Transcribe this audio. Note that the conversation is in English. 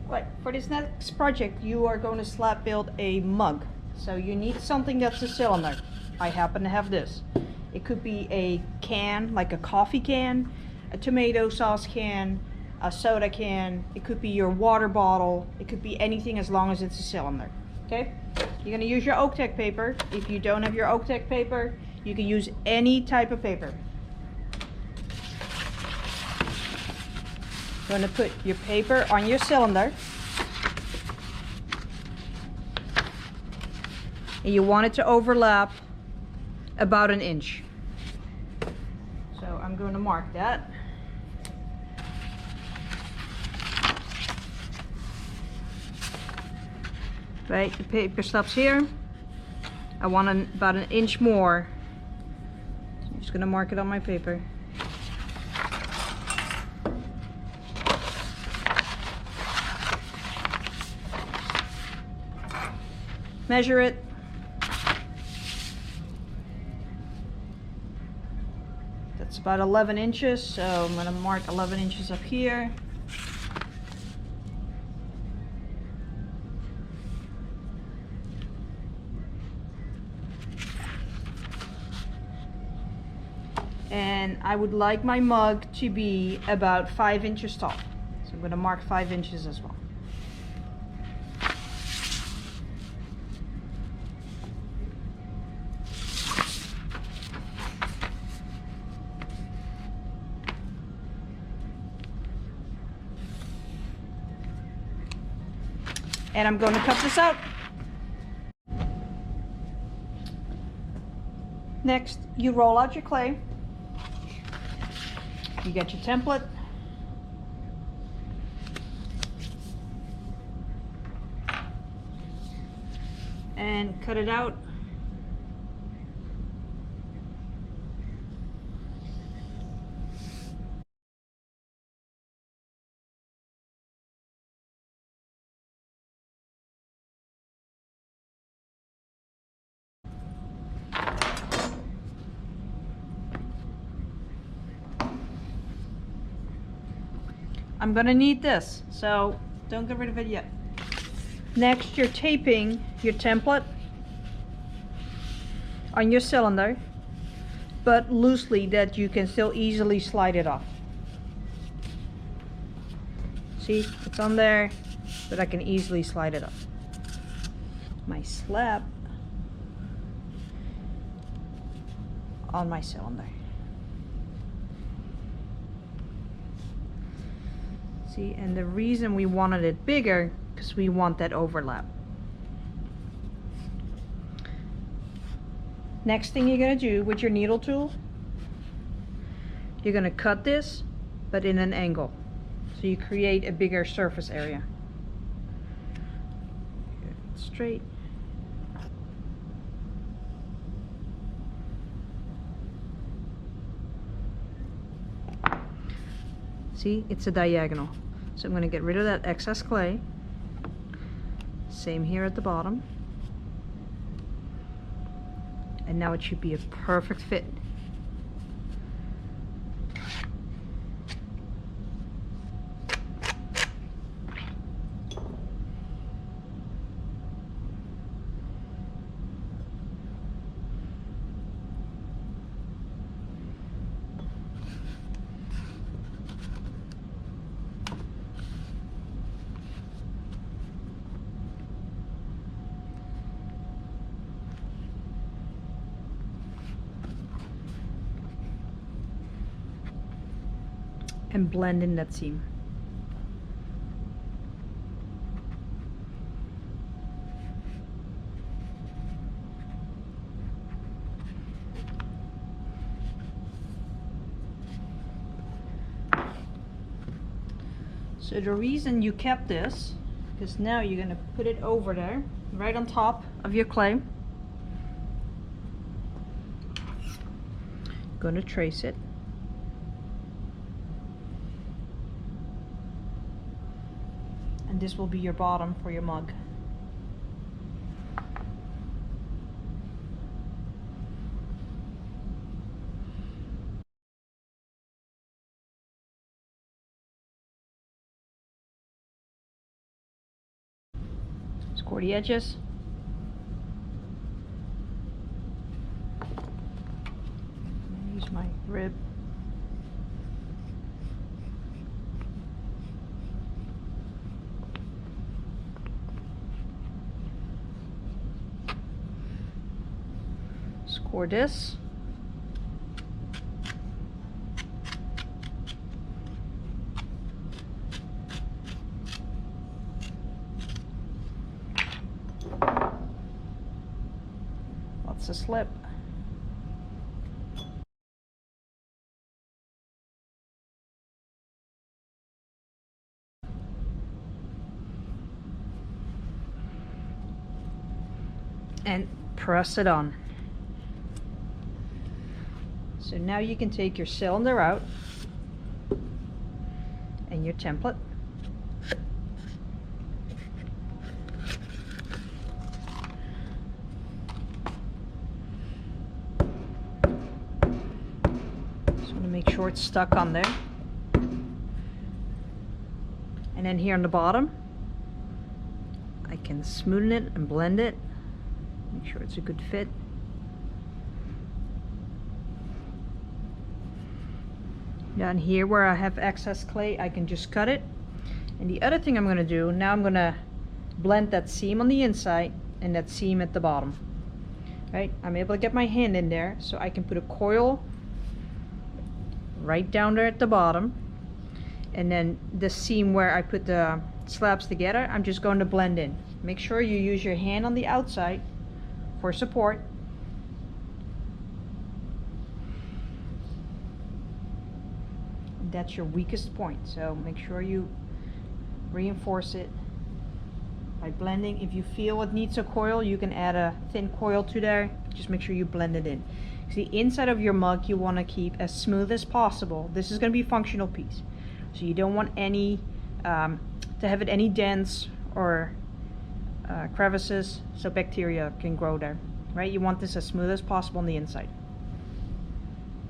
Right, for this next project you are going to slab build a mug. So you need something that's a cylinder. I happen to have this. It could be a can, like a coffee can, a tomato sauce can, a soda can. It could be your water bottle. It could be anything as long as it's a cylinder. Okay? You're going to use your Oak-Tec paper. If you don't have your Oak-Tec paper, you can use any type of paper. You're going to put your paper on your cylinder. And you want it to overlap about 1 inch. So I'm going to mark that. Right, the paper stops here. I want about 1 inch more. So I'm just going to mark it on my paper. Measure it. That's about 11 inches, so I'm going to mark 11 inches up here. And I would like my mug to be about 5 inches tall. So I'm going to mark 5 inches as well. And I'm going to cut this out. Next, you roll out your clay. You get your template. And cut it out. I'm gonna need this, so don't get rid of it yet. Next, you're taping your template on your cylinder, but loosely that you can still easily slide it off. See, it's on there, but I can easily slide it off. My slab on my cylinder. See, and the reason we wanted it bigger, because we want that overlap. Next thing you're going to do with your needle tool, you're going to cut this, but in an angle. So you create a bigger surface area. Straight. See, it's a diagonal. So I'm going to get rid of that excess clay. Same here at the bottom. And now it should be a perfect fit. And blend in that seam. So the reason you kept this, because now you're going to put it over there, right on top of your clay. Going to trace it. And this will be your bottom for your mug. Score the edges. Use my rib. Score this. Lots of slip. And press it on. So now you can take your cylinder out and your template. Just want to make sure it's stuck on there. And then here on the bottom, I can smoothen it and blend it. Make sure it's a good fit. Down here where I have excess clay, I can just cut it. And the other thing I'm going to do, now I'm going to blend that seam on the inside and that seam at the bottom. Right? I'm able to get my hand in there, so I can put a coil right down there at the bottom. And then the seam where I put the slabs together, I'm just going to blend in. Make sure you use your hand on the outside for support. That's your weakest point, so make sure you reinforce it by blending. If you feel it needs a coil, you can add a thin coil to there. Just make sure you blend it in. The inside of your mug you want to keep as smooth as possible. This is going to be a functional piece, so you don't want any to have it any dents or crevices, so bacteria can grow there. Right? You want this as smooth as possible on the inside.